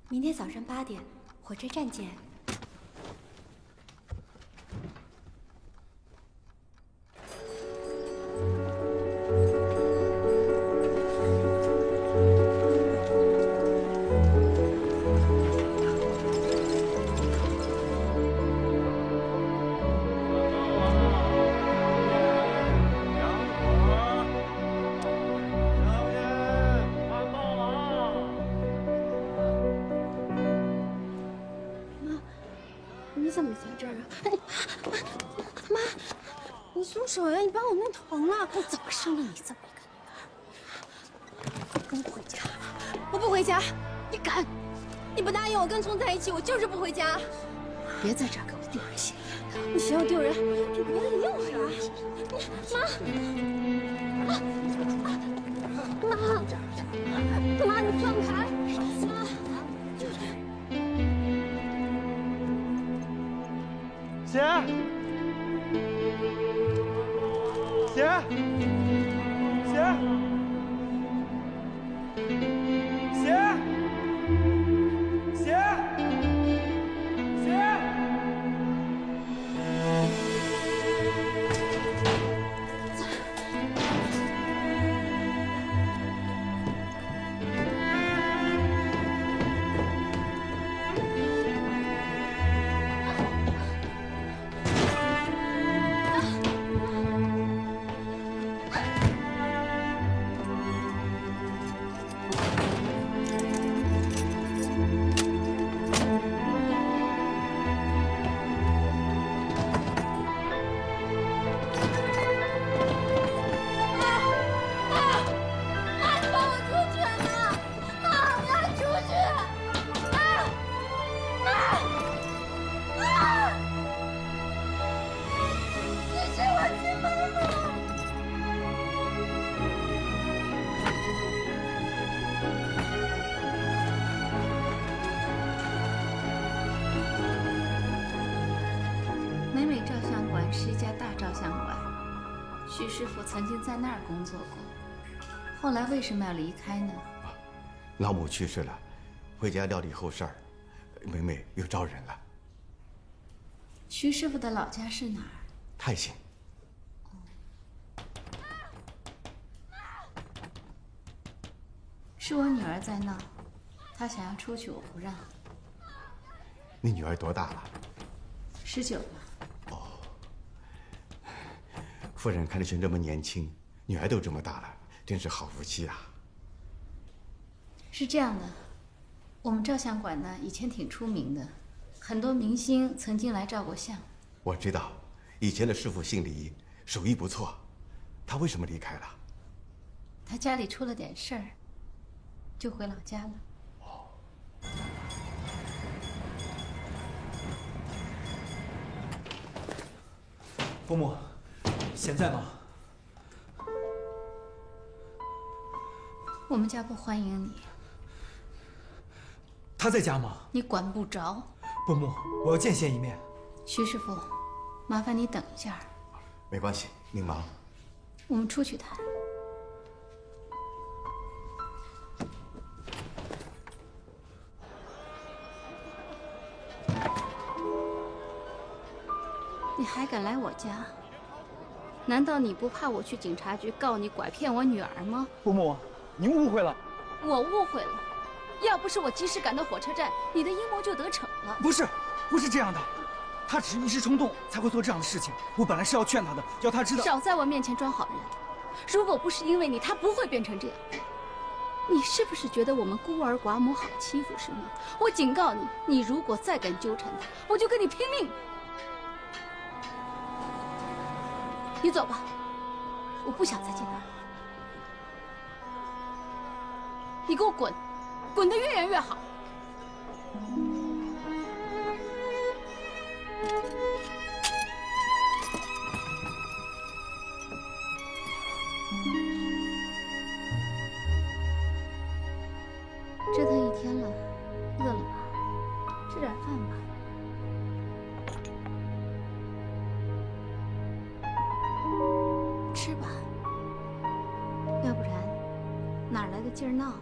明天早上8点，火车站见。你怎么在这儿啊？妈，你松手呀！你把我弄疼了。我怎么生了你这么一个女儿？跟我回家！我不回家。你敢？你不答应我跟聪在一起，我就是不回家。别在这儿给我丢人现眼的！你嫌我丢人？你别理我呀！妈，你放开！妈。姐，姐，姐，姐，姐，姐。美美照相馆是一家大照相馆，徐师傅曾经在那儿工作过，后来为什么要离开呢？老母去世了，回家料理后事儿，美美又招人了。徐师傅的老家是哪儿？泰兴。是我女儿在闹，她想要出去，我不让。你女儿多大了？19了。夫人看着却那么年轻，女儿都这么大了，真是好夫妻啊。是这样的，我们照相馆呢以前挺出名的，很多明星曾经来照过相。我知道，以前的师傅姓李，手艺不错，他为什么离开了？他家里出了点事儿，就回老家了。伯母，贤在吗？我们家不欢迎你。他在家吗？你管不着。伯母，我要见贤一面。徐师傅，麻烦你等一下。没关系，您忙。我们出去谈。你还敢来我家？难道你不怕我去警察局告你拐骗我女儿吗？伯母，您误会了。我误会了。要不是我及时赶到火车站，你的阴谋就得逞了。不是这样的，他只是一时冲动才会做这样的事情。我本来是要劝他的，要他知道。少在我面前装好人。如果不是因为你，他不会变成这样。你是不是觉得我们孤儿寡母好欺负是吗？我警告你，你如果再敢纠缠他，我就跟你拼命。你走吧，我不想再见到你。你给我滚，滚得越远越好。折腾一天了，饿了吧？吃点饭吧。吃吧，要不然哪来的劲儿闹啊？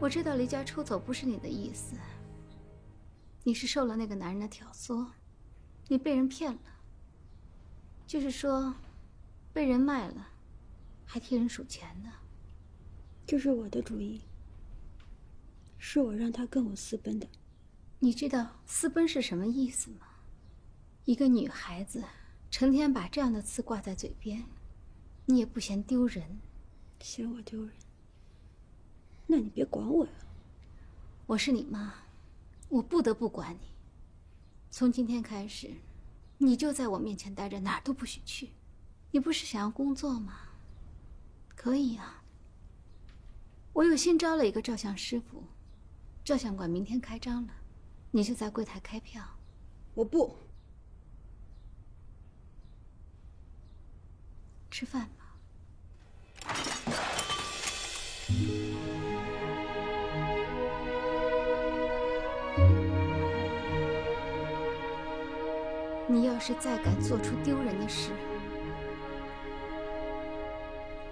我知道离家出走不是你的意思，你是受了那个男人的挑唆，你被人骗了，就是说，被人卖了，还替人数钱呢。这是我的主意，是我让他跟我私奔的。你知道私奔是什么意思吗？一个女孩子成天把这样的词挂在嘴边，你也不嫌丢人？嫌我丢人？那你别管我呀！我是你妈，我不得不管你。从今天开始，你就在我面前待着，哪儿都不许去。你不是想要工作吗？可以啊。我又新招了一个照相师傅，照相馆明天开张了，你就在柜台开票。我不。吃饭吧。你要是再敢做出丢人的事，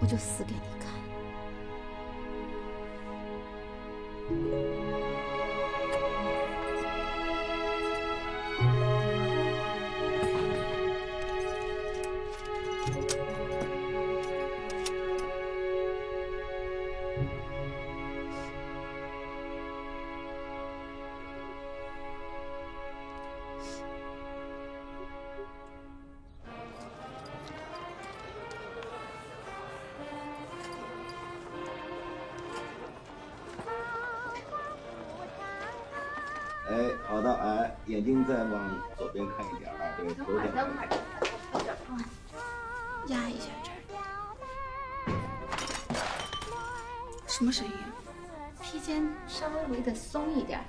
我就死给你看。哎，好的，哎，眼睛再往左边看一点啊，对，头点。等会儿，压一下这儿。什么声音？披肩稍微的松一点，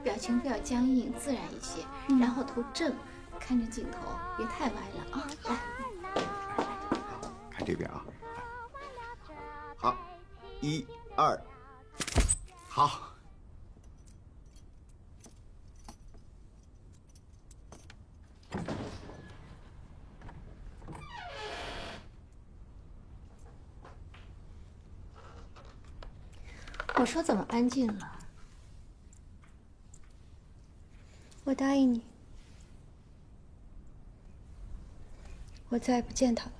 表情不要僵硬，自然一些，然后头正，看着镜头，别太歪了啊！来，看这边啊，好，1、2，好。我说怎么安静了？我答应你，我再也不见他了。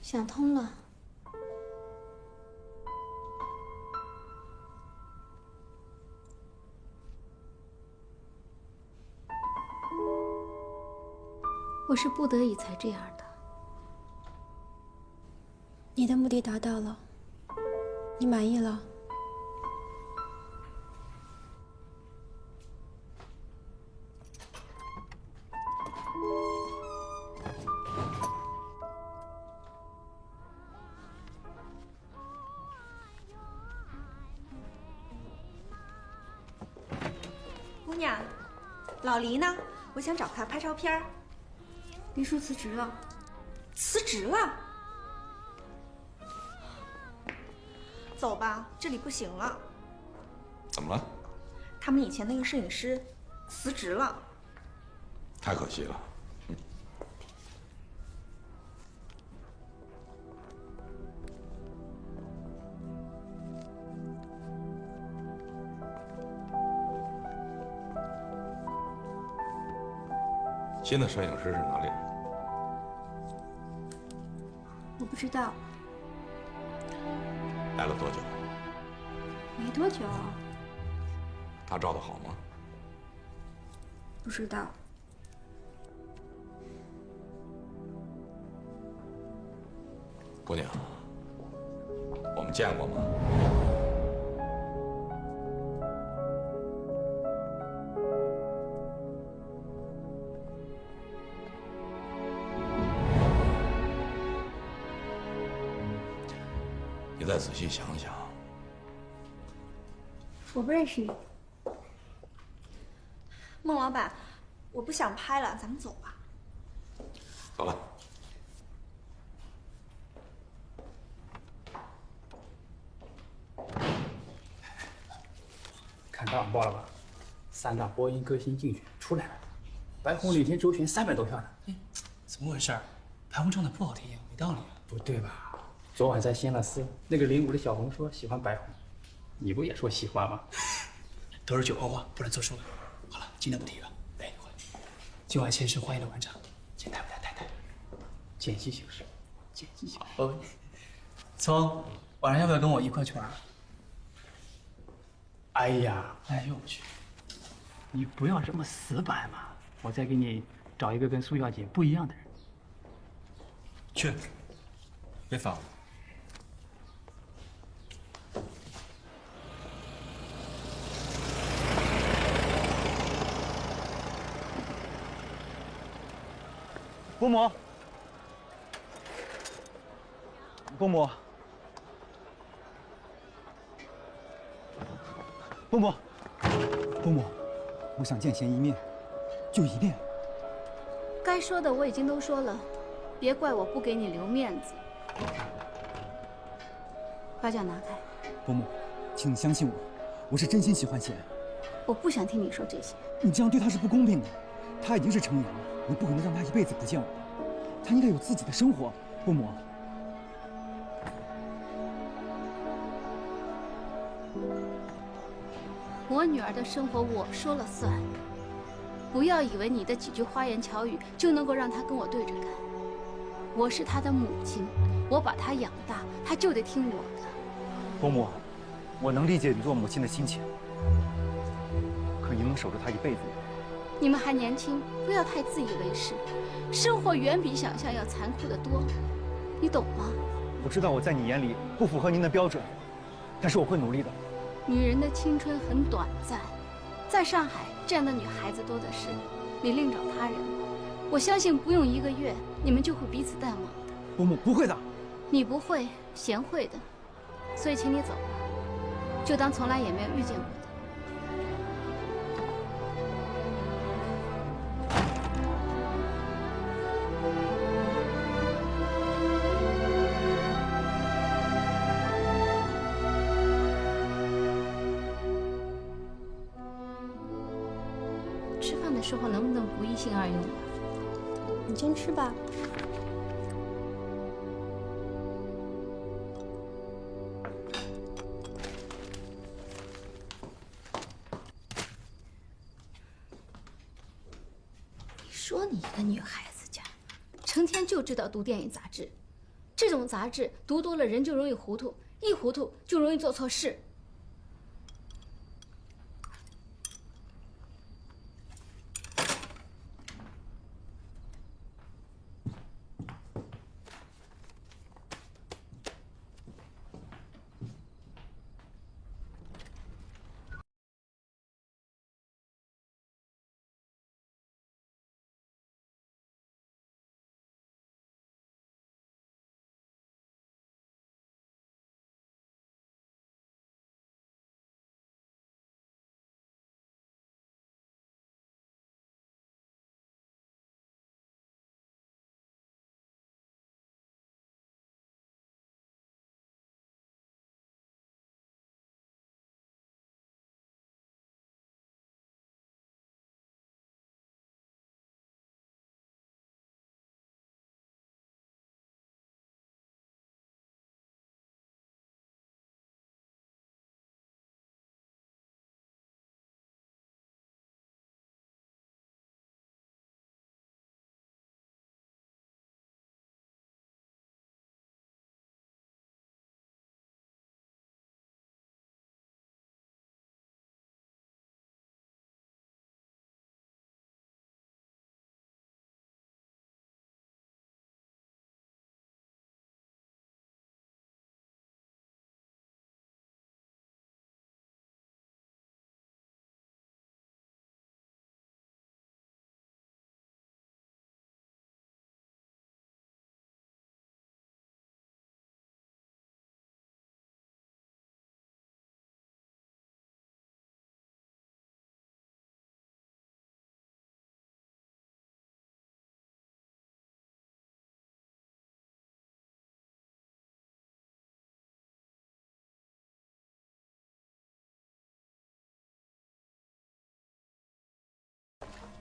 想通了。我是不得已才这样的。你的目的达到了，你满意了？姑娘，老黎呢？我想找他拍照片。黎叔辞职了。辞职了？走吧，这里不行了。怎么了？他们以前那个摄影师辞职了。太可惜了。新的摄影师是哪里人？我不知道。来了多久？没多久。他照的好吗？不知道。姑娘，我们见过吗？你再仔细想想。我不认识你。孟老板，我不想拍了，咱们走吧。走吧。看大网报了吧？3大播音歌星竞选出来了，白虹那天周旋300多票呢。哎，怎么回事？白虹唱的不好听，没道理啊。不对吧？昨晚在仙乐寺，那个领舞的小红说喜欢白虹，你不也说喜欢吗？都是酒后话，不能作数了。好了，今天不提了。哎，快！今晚先是欢迎的晚场，见太太太太。见机行事，见机行事。哦，聪，晚上要不要跟我一块去玩？哎呀，哎呦我去！你不要这么死板嘛！我再给你找一个跟苏小姐不一样的人。去，别烦我。伯母，伯母，伯母，伯母，我想见贤一面，就一面。该说的我已经都说了，别怪我不给你留面子。把脚拿开。伯母，请你相信我，我是真心喜欢贤。我不想听你说这些。你这样对他是不公平的，他已经是成年了。你不可能让他一辈子不见我，他应该有自己的生活，伯母。我女儿的生活我说了算，不要以为你的几句花言巧语就能够让她跟我对着干。我是她的母亲，我把她养大，她就得听我的。伯母，我能理解你做母亲的心情，可你能守着她一辈子吗？你们还年轻，不要太自以为是。生活远比想象要残酷得多，你懂吗？我知道我在你眼里不符合您的标准，但是我会努力的。女人的青春很短暂，在上海这样的女孩子多的是，你另找他人。我相信不用1个月，你们就会彼此淡忘的。伯母，不会的。你不会，贤会的，所以请你走吧，就当从来也没有遇见过的。吃饭的时候能不能不一心二用啊？你先吃吧。你说你一个女孩子家，成天就知道读电影杂志，这种杂志读多了人就容易糊涂，一糊涂就容易做错事。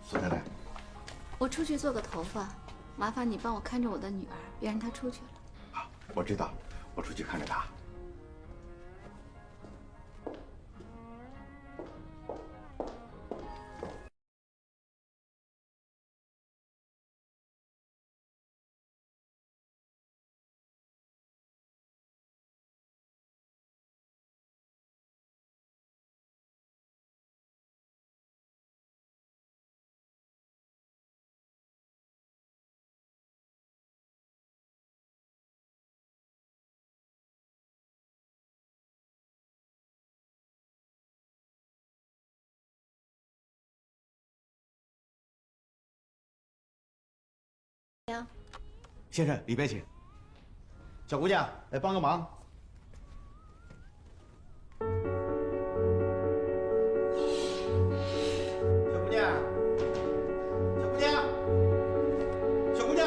苏太太，我出去做个头发，麻烦你帮我看着我的女儿，别让她出去了。好，我知道，我出去看着她。呀。先生，里边请。小姑娘，来帮个忙。小姑娘，小姑娘，小姑娘，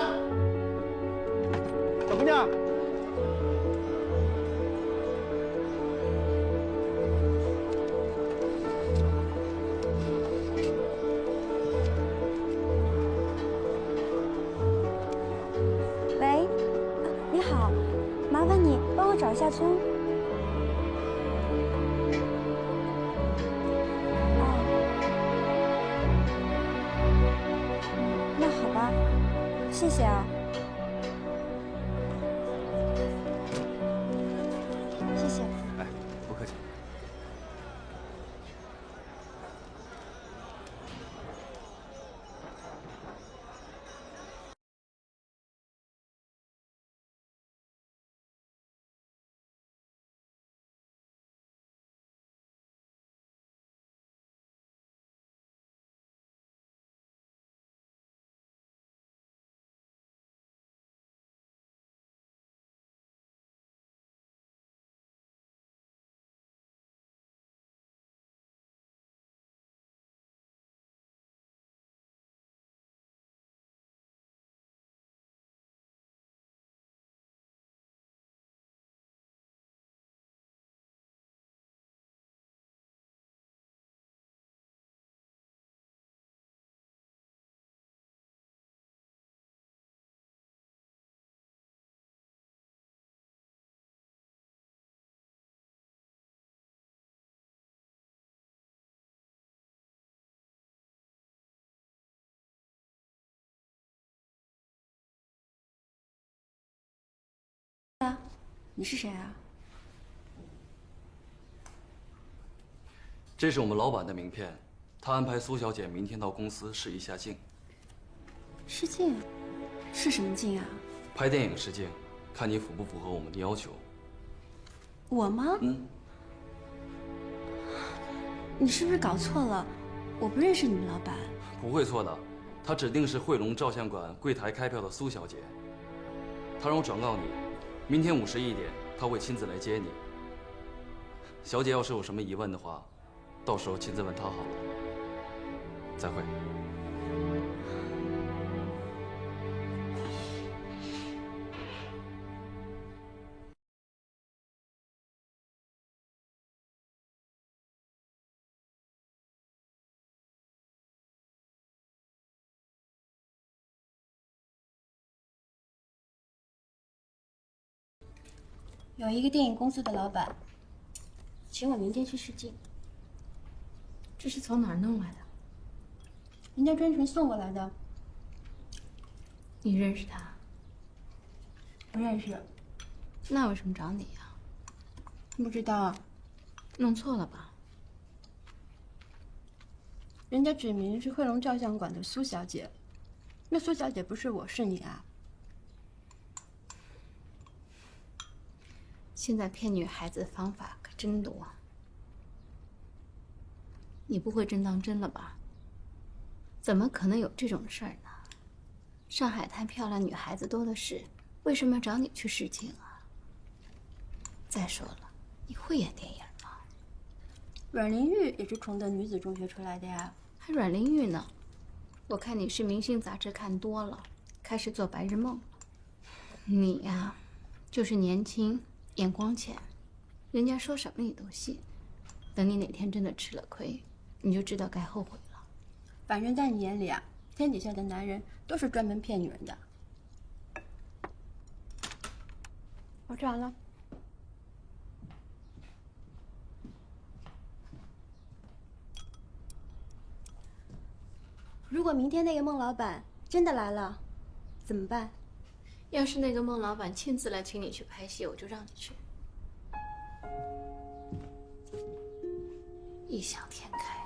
小姑娘。喂，你好，麻烦你帮我找一下村。那好吧，谢谢啊。谢谢。哎，不客气。你是谁啊？这是我们老板的名片，他安排苏小姐明天到公司试一下镜。试镜？试什么镜啊？拍电影试镜，看你符不符合我们的要求。我吗？嗯。你是不是搞错了？我不认识你们老板。不会错的，她指定是汇龙照相馆柜台开票的苏小姐。她让我转告你，明天51点，她会亲自来接你。小姐要是有什么疑问的话，到时候亲自问她好了。再会。有一个电影公司的老板，请我明天去试镜。这是从哪儿弄来的？人家专程送过来的。你认识他？不认识。那为什么找你呀？不知道。弄错了吧？人家指明是汇龙照相馆的苏小姐，那苏小姐不是我，是你啊？现在骗女孩子的方法可真多。你不会真当真了吧？怎么可能有这种事儿呢？上海滩漂亮女孩子多的是，为什么要找你去试镜啊？再说了，你会演电影吗？阮玲玉也是崇德女子中学出来的呀。还阮玲玉呢？我看你是明星杂志看多了，开始做白日梦了。你呀，就是年轻。眼光浅，人家说什么你都信。等你哪天真的吃了亏，你就知道该后悔了。反正在你眼里啊，天底下的男人都是专门骗女人的。我吃完了。如果明天那个孟老板真的来了，怎么办？要是那个孟老板亲自来请你去拍戏，我就让你去。异想天开。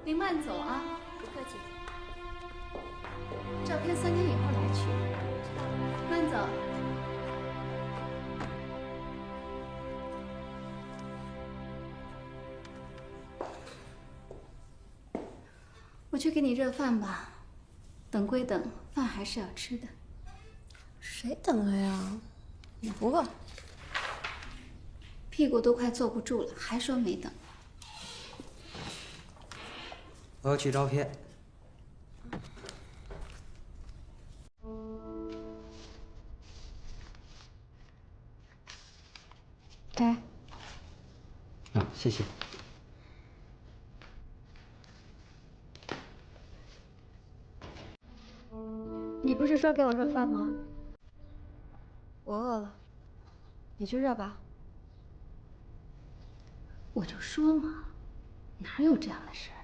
您慢走啊。不客气。照片3天以后来取。慢走。我去给你热饭吧。等归等，饭还是要吃的。谁等了呀？你不饿？屁股都快坐不住了，还说没等。我要取照片。给。啊，谢谢。你不是说给我热饭吗？我饿了，你去热吧。我就说嘛，哪有这样的事儿？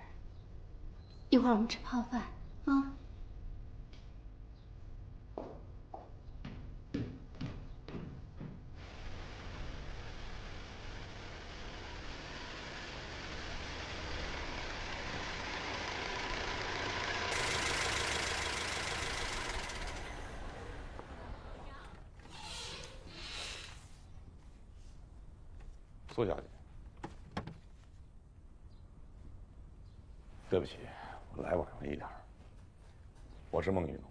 一会儿我们吃泡饭啊。苏小姐，对不起，我来晚了一点。我是孟雨农。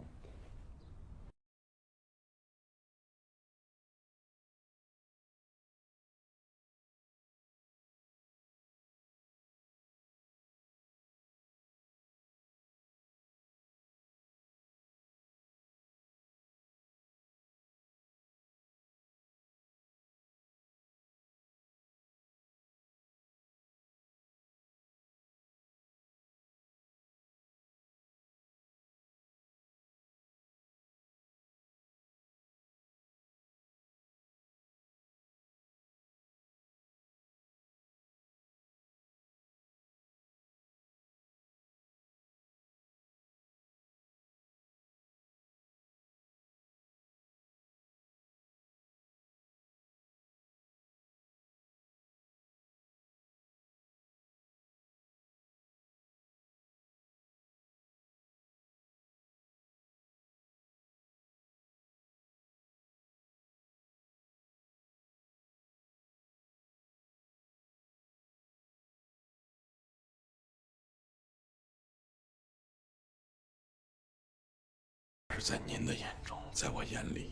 是在您的眼中，在我眼里，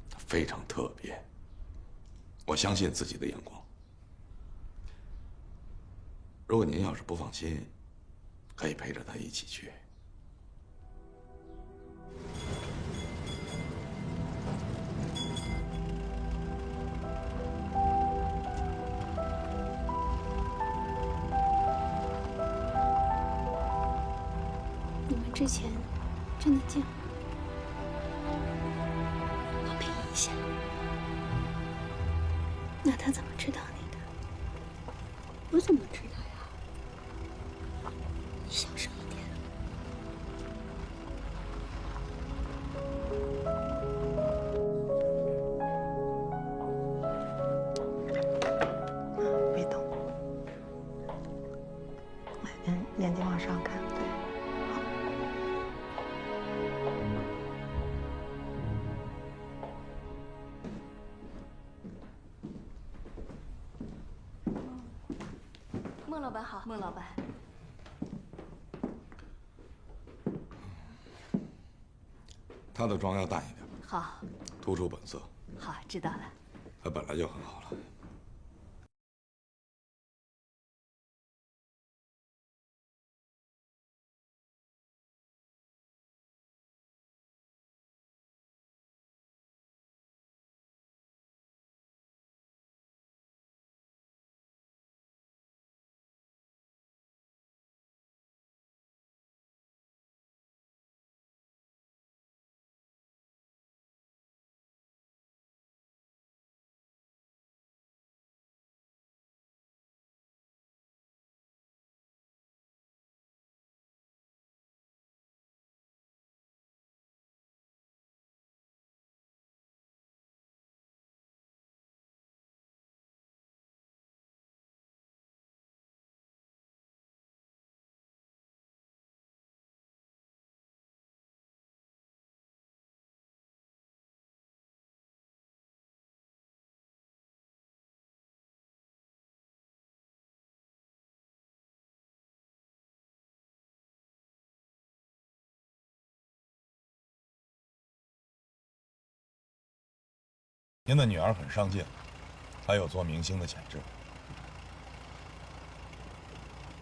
他非常特别。我相信自己的眼光。如果您要是不放心，可以陪着他一起去。你们之前真的见过？我比一下。那他怎么知道你的？我怎么知道呀？你小声一点。别动。眼睛往上看，对。孟老板好，孟老板。他的妆要淡一点，好，突出本色。好，知道了。他本来就很好了。您的女儿很上进，还有做明星的潜质。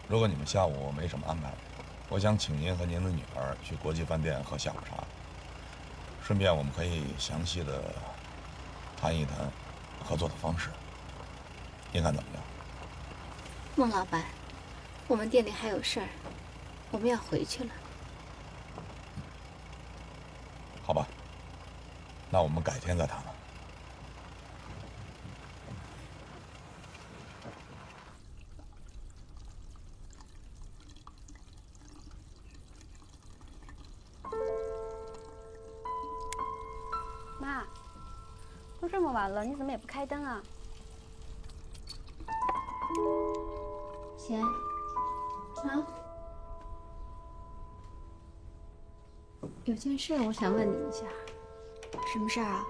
如果你们下午没什么安排，我想请您和您的女儿去国际饭店喝下午茶，顺便我们可以详细的谈一谈合作的方式。您看怎么样？孟老板，我们店里还有事儿，我们要回去了。好吧，那我们改天再谈吧。妈，都这么晚了，你怎么也不开灯啊？贤，啊，有件事我想问你一下。什么事儿啊？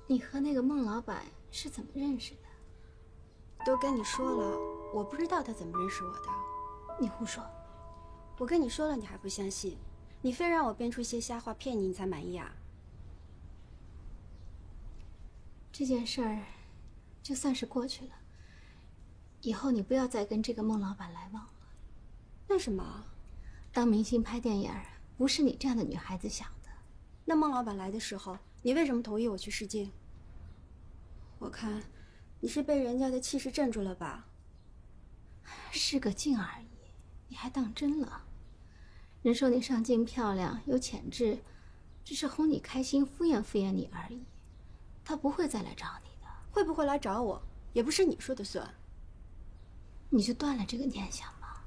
你和那个孟老板是怎么认识的？都跟你说了，我不知道他怎么认识我的。你胡说！我跟你说了，你还不相信，你非让我编出些瞎话骗你，你才满意啊？这件事儿就算是过去了，以后你不要再跟这个孟老板来往了。为什么？当明星拍电影不是你这样的女孩子想的。那孟老板来的时候，你为什么同意我去试镜？我看你是被人家的气势镇住了吧？是个镜而已，你还当真了？人说你上镜漂亮有潜质，只是哄你开心敷衍敷衍你而已，他不会再来找你的。会不会来找我也不是你说的算。你就断了这个念想吧。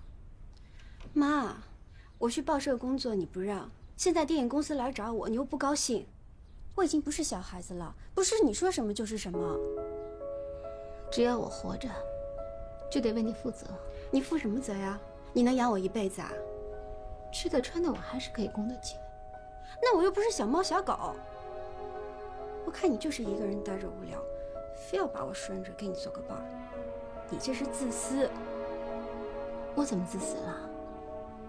妈，我去报社工作你不让，现在电影公司来找我你又不高兴，我已经不是小孩子了，不是你说什么就是什么。只要我活着，就得为你负责。你负什么责呀？你能养我一辈子啊？吃的穿的我还是可以供得起来。那我又不是小猫小狗。我看你就是一个人待着无聊，非要把我拴着给你做个伴儿，你这是自私。我怎么自私了？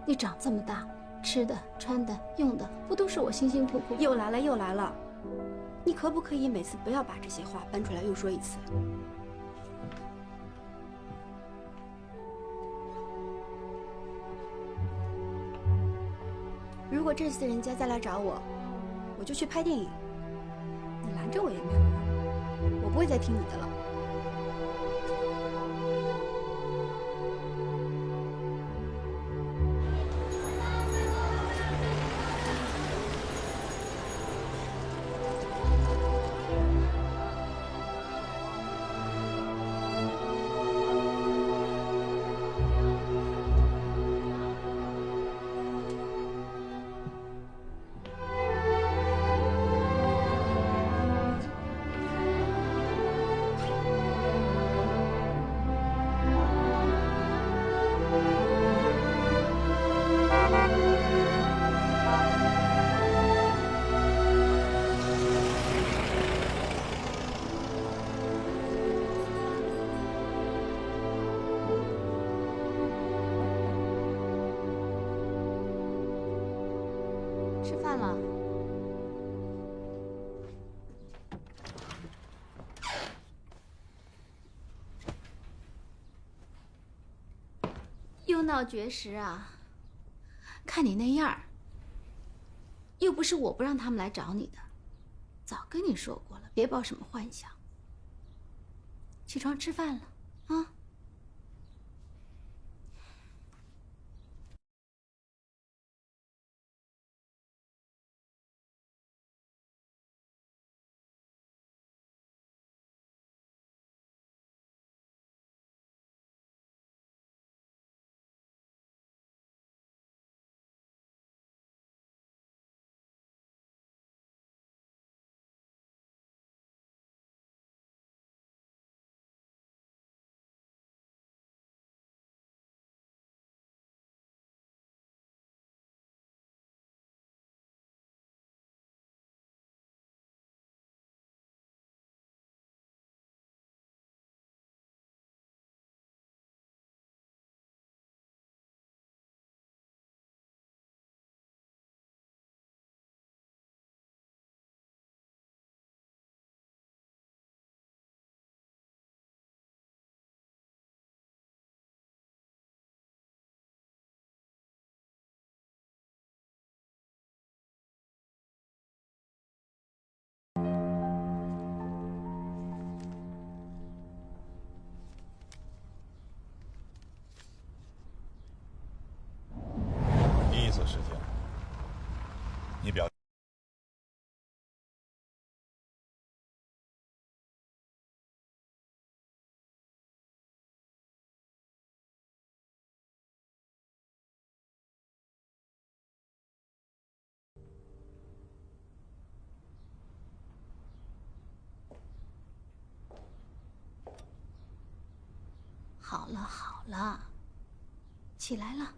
你长这么大，吃的穿的用的不都是我辛辛苦苦？又来了又来了，你可不可以每次不要把这些话搬出来又说一次？如果这次人家再来找我，我就去拍电影，你拦着我也没有用，我不会再听你的了。吃饭了。又闹绝食啊？看你那样儿，又不是我不让他们来找你的，早跟你说过了，别抱什么幻想。起床吃饭了啊。了好了，起来了，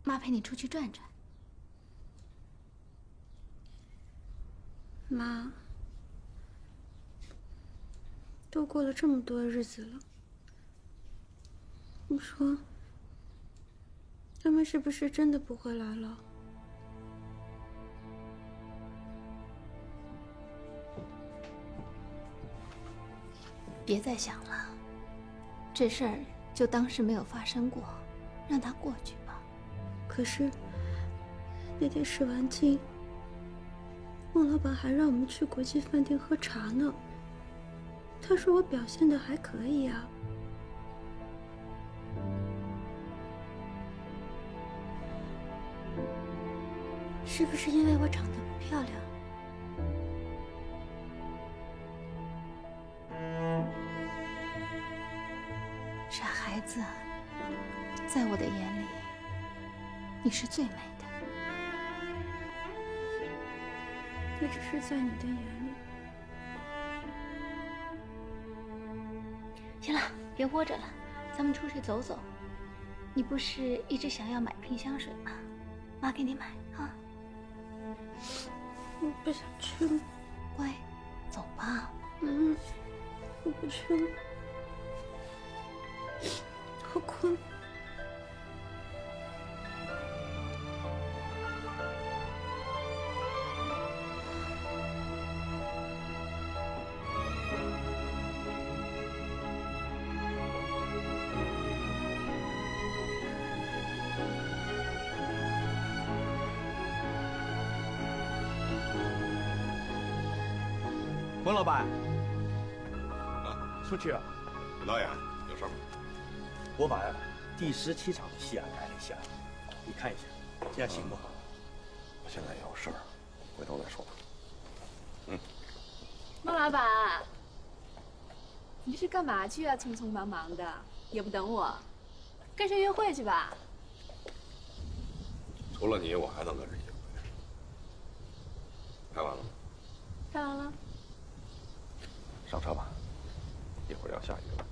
妈陪你出去转转。妈，都过了这么多日子了，你说他们是不是真的不会来了？别再想了，这事儿就当是没有发生过，让它过去吧。可是那天试完镜，孟老板还让我们去国际饭店喝茶呢。他说我表现得还可以啊。是不是因为我长得不漂亮？傻孩子，在我的眼里，你是最美的。那只是在你的眼里。行了，别窝着了，咱们出去走走。你不是一直想要买瓶香水吗？妈给你买啊。我不想去了。乖，走吧。我不去了。好困。温老板，出去啊？导演，有事吗？我把第17场的戏改了一下，你看一下，这样行不？我现在有事儿，回头再说吧。孟老板，你这是干嘛去啊？匆匆忙忙的，也不等我，跟谁约会去吧？除了你，我还能跟谁约会？拍完了吗？拍完了。上车吧，一会儿要下雨了。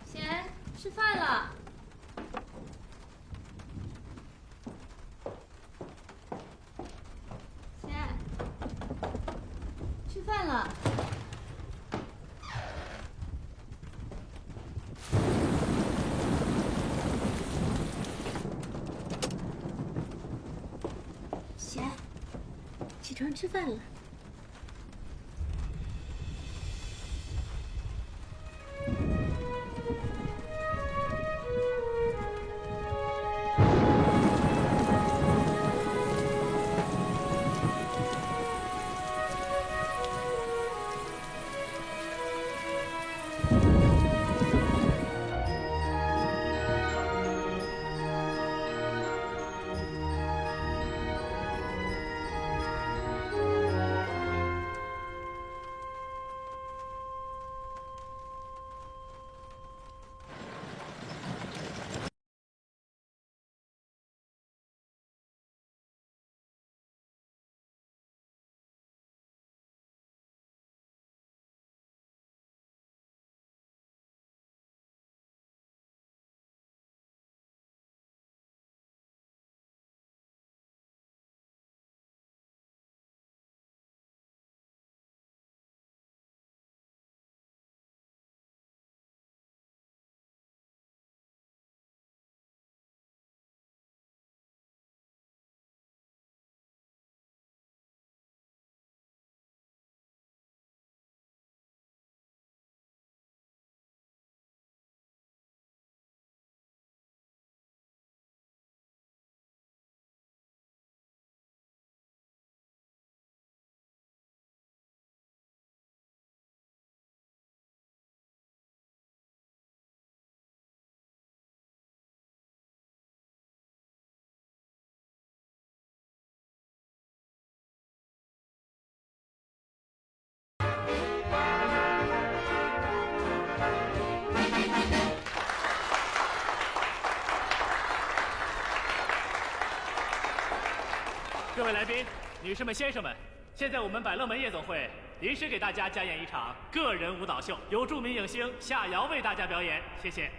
贤，吃饭了。贤，吃饭了。贤，起床吃饭了。宾、女士们、先生们，现在我们百乐门夜总会临时给大家加演一场个人舞蹈秀，由著名影星夏瑶为大家表演，谢谢。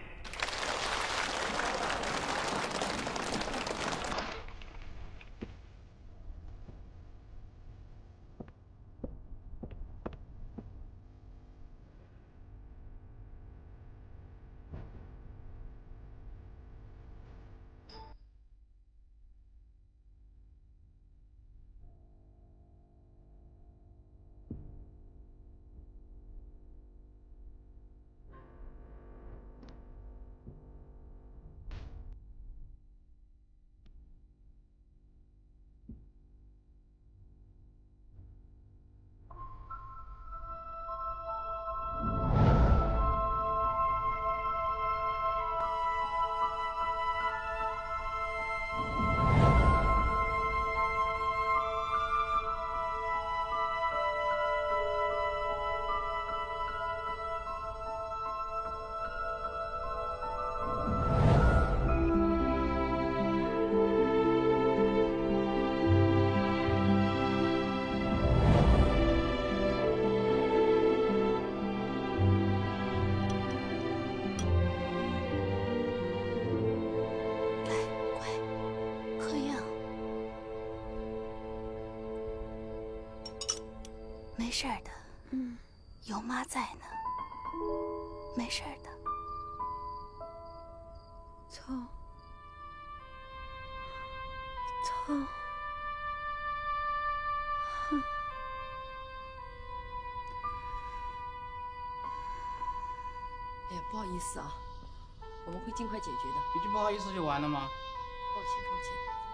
没事儿的，有妈在呢，没事儿的。聪，聪，哎呀，不好意思啊，我们会尽快解决的。一句不好意思就完了吗？抱歉，抱歉。